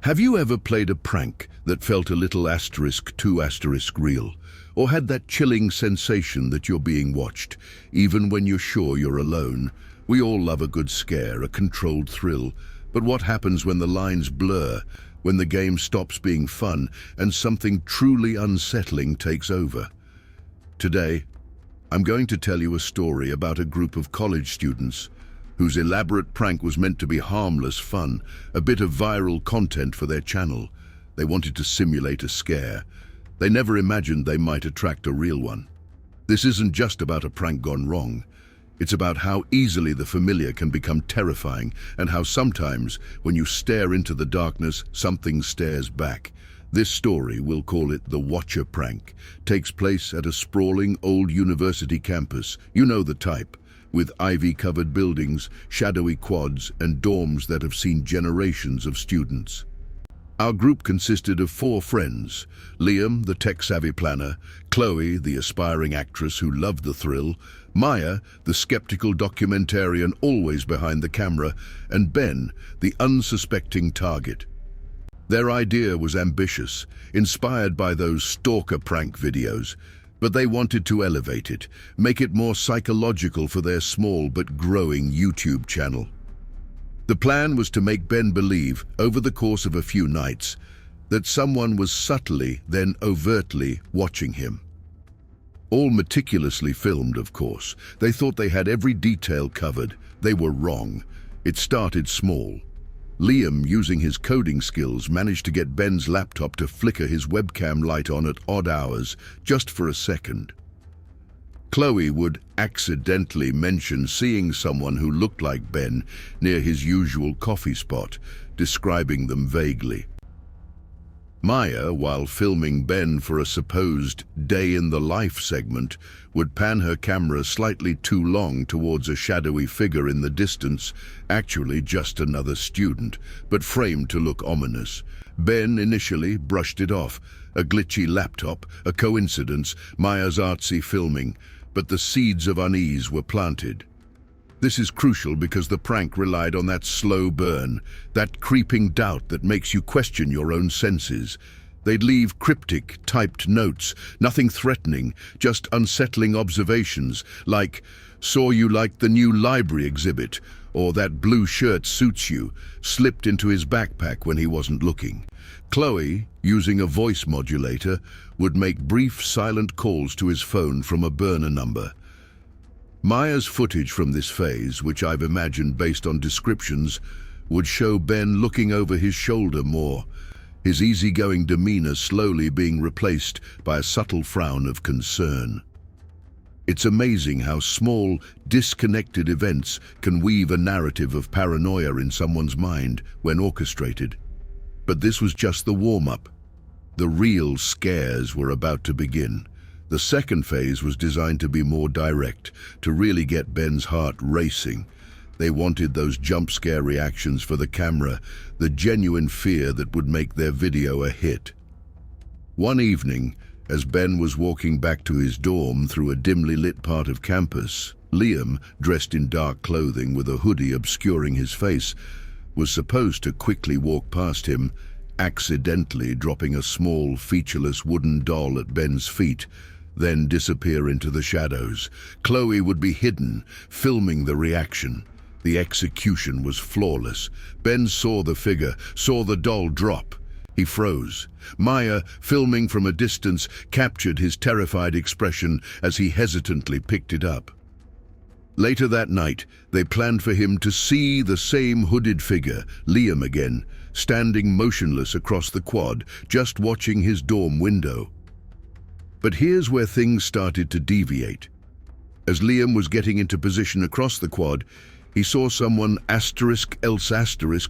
Have you ever played a prank that felt a little asterisk too asterisk real? Or had that chilling sensation that you're being watched, even when you're sure you're alone? We all love a good scare, a controlled thrill. But what happens when the lines blur, when the game stops being fun and something truly unsettling takes over? Today, I'm going to tell you a story about a group of college students whose elaborate prank was meant to be harmless fun, a bit of viral content for their channel. They wanted to simulate a scare. They never imagined they might attract a real one. This isn't just about a prank gone wrong. It's about how easily the familiar can become terrifying, and how sometimes, when you stare into the darkness, something stares back. This story, we'll call it the Watcher Prank, takes place at a sprawling old university campus. You know the type, with ivy-covered buildings, shadowy quads, and dorms that have seen generations of students. Our group consisted of 4 friends: Liam, the tech-savvy planner; Chloe, the aspiring actress who loved the thrill; Maya, the skeptical documentarian always behind the camera; and Ben, the unsuspecting target. Their idea was ambitious, inspired by those stalker prank videos, but they wanted to elevate it, make it more psychological for their small but growing YouTube channel. The plan was to make Ben believe, over the course of a few nights, that someone was subtly, then overtly, watching him. All meticulously filmed, of course. They thought they had every detail covered. They were wrong. It started small. Liam, using his coding skills, managed to get Ben's laptop to flicker his webcam light on at odd hours, just for a second. Chloe would accidentally mention seeing someone who looked like Ben near his usual coffee spot, describing them vaguely. Maya, while filming Ben for a supposed day-in-the-life segment, would pan her camera slightly too long towards a shadowy figure in the distance, actually just another student, but framed to look ominous. Ben initially brushed it off, a glitchy laptop, a coincidence, Maya's artsy filming, but the seeds of unease were planted. This is crucial because the prank relied on that slow burn, that creeping doubt that makes you question your own senses. They'd leave cryptic, typed notes, nothing threatening, just unsettling observations, like, "Saw you liked the new library exhibit," or "That blue shirt suits you," slipped into his backpack when he wasn't looking. Chloe, using a voice modulator, would make brief, silent calls to his phone from a burner number. Maya's footage from this phase, which I've imagined based on descriptions, would show Ben looking over his shoulder more, his easygoing demeanor slowly being replaced by a subtle frown of concern. It's amazing how small, disconnected events can weave a narrative of paranoia in someone's mind when orchestrated. But this was just the warm-up. The real scares were about to begin. The second phase was designed to be more direct, to really get Ben's heart racing. They wanted those jump scare reactions for the camera, the genuine fear that would make their video a hit. One evening, as Ben was walking back to his dorm through a dimly lit part of campus, Liam, dressed in dark clothing with a hoodie obscuring his face, was supposed to quickly walk past him, accidentally dropping a small, featureless wooden doll at Ben's feet, then disappear into the shadows. Chloe would be hidden, filming the reaction. The execution was flawless. Ben saw the figure, saw the doll drop. He froze. Maya, filming from a distance, captured his terrified expression as he hesitantly picked it up. Later that night, they planned for him to see the same hooded figure, Liam again, standing motionless across the quad, just watching his dorm window. But here's where things started to deviate. As Liam was getting into position across the quad, he saw someone *else*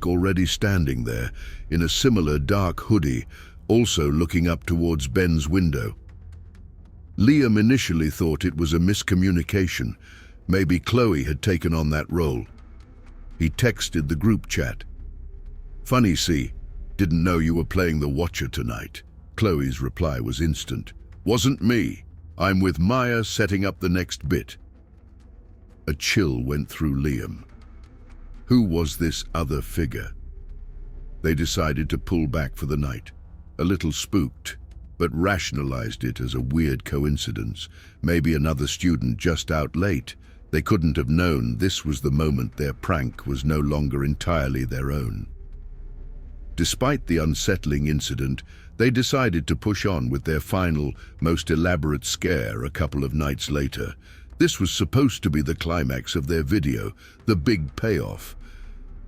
already standing there, in a similar dark hoodie, also looking up towards Ben's window. Liam initially thought it was a miscommunication. Maybe Chloe had taken on that role. He texted the group chat. "Funny, see, didn't know you were playing the Watcher tonight." Chloe's reply was instant. "Wasn't me. I'm with Maya setting up the next bit." A chill went through Liam. Who was this other figure? They decided to pull back for the night, a little spooked, but rationalized it as a weird coincidence. Maybe another student just out late. They couldn't have known this was the moment their prank was no longer entirely their own. Despite the unsettling incident, they decided to push on with their final, most elaborate scare a couple of nights later. This was supposed to be the climax of their video, the big payoff.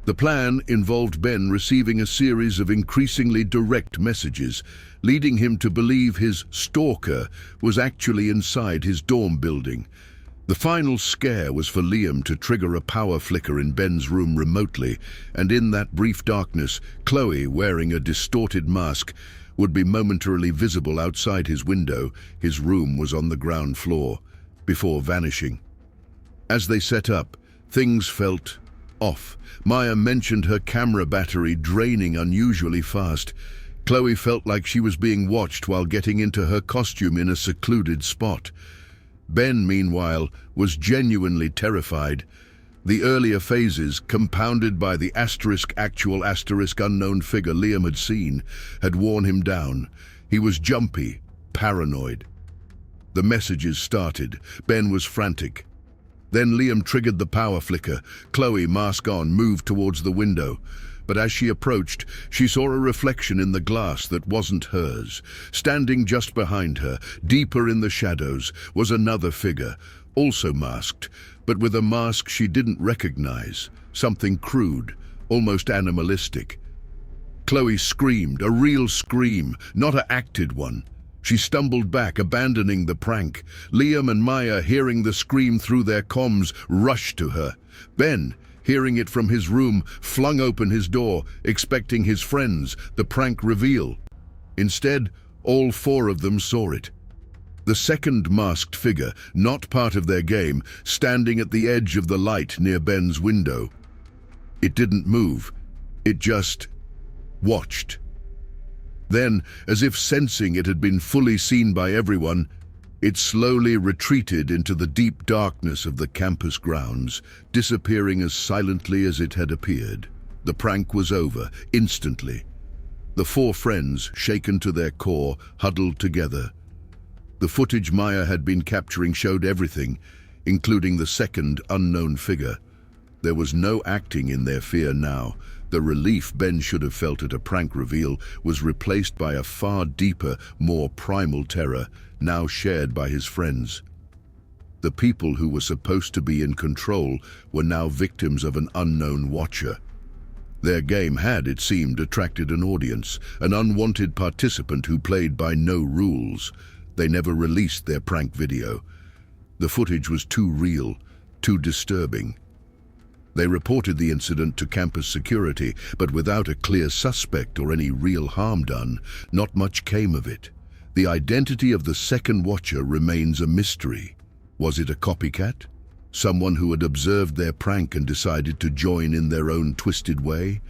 The plan involved Ben receiving a series of increasingly direct messages, leading him to believe his stalker was actually inside his dorm building. The final scare was for Liam to trigger a power flicker in Ben's room remotely, and in that brief darkness, Chloe, wearing a distorted mask, would be momentarily visible outside his window. His room was on the ground floor, before vanishing. As they set up, things felt off. Maya mentioned her camera battery draining unusually fast. Chloe felt like she was being watched while getting into her costume in a secluded spot. Ben, meanwhile, was genuinely terrified. The earlier phases, compounded by the actual unknown figure Liam had seen, had worn him down. He was jumpy, paranoid. The messages started. Ben was frantic. Then Liam triggered the power flicker. Chloe, mask on, moved towards the window. But as she approached, she saw a reflection in the glass that wasn't hers. Standing just behind her, deeper in the shadows, was another figure, also masked, but with a mask she didn't recognize, something crude, almost animalistic. Chloe screamed, a real scream, not an acted one. She stumbled back, abandoning the prank. Liam and Maya, hearing the scream through their comms, rushed to her. Ben, hearing it from his room, flung open his door, expecting his friends, the prank reveal. Instead, all four of them saw it. The second masked figure, not part of their game, standing at the edge of the light near Ben's window. It didn't move. It just watched. Then, as if sensing it had been fully seen by everyone, it slowly retreated into the deep darkness of the campus grounds, disappearing as silently as it had appeared. The prank was over, instantly. The four friends, shaken to their core, huddled together. The footage Maya had been capturing showed everything, including the second unknown figure. There was no acting in their fear now. The relief Ben should have felt at a prank reveal was replaced by a far deeper, more primal terror, now shared by his friends. The people who were supposed to be in control were now victims of an unknown watcher. Their game had, it seemed, attracted an audience, an unwanted participant who played by no rules. They never released their prank video. The footage was too real, too disturbing. They reported the incident to campus security, but without a clear suspect or any real harm done, not much came of it. The identity of the second watcher remains a mystery. Was it a copycat? Someone who had observed their prank and decided to join in their own twisted way?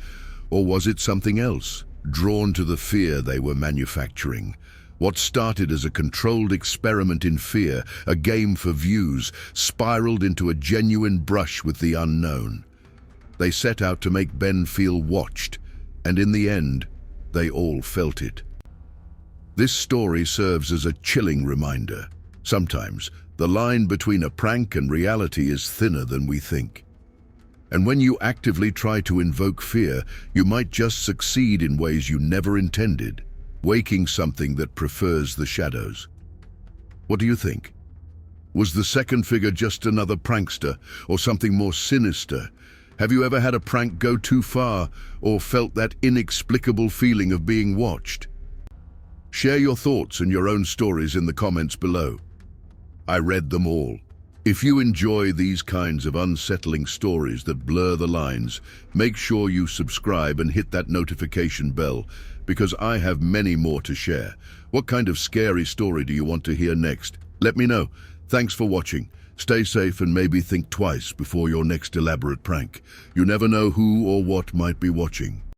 Or was it something else, drawn to the fear they were manufacturing? What started as a controlled experiment in fear, a game for views, spiraled into a genuine brush with the unknown. They set out to make Ben feel watched, and in the end, they all felt it. This story serves as a chilling reminder. Sometimes, the line between a prank and reality is thinner than we think. And when you actively try to invoke fear, you might just succeed in ways you never intended, waking something that prefers the shadows. What do you think? Was the second figure just another prankster, or something more sinister? Have you ever had a prank go too far, or felt that inexplicable feeling of being watched? Share your thoughts and your own stories in the comments below. I read them all. If you enjoy these kinds of unsettling stories that blur the lines, make sure you subscribe and hit that notification bell, because I have many more to share. What kind of scary story do you want to hear next? Let me know. Thanks for watching. Stay safe and maybe think twice before your next elaborate prank. You never know who or what might be watching.